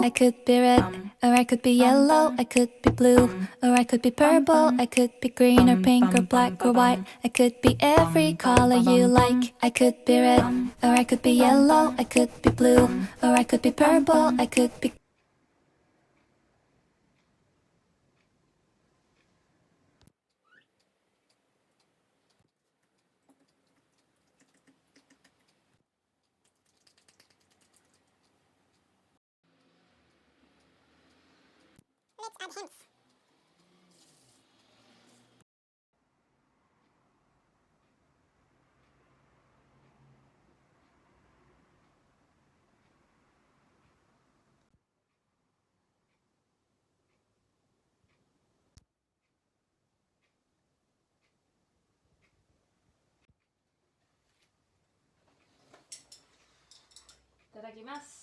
I could be red, or I could be yellow, I could be blue, or I could be purple, I could be green or pink or black or white, I could be every color you like. I could be red, or I could be yellow, I could be blue, or I could be purple, I could be Let's add hints. Iただきます。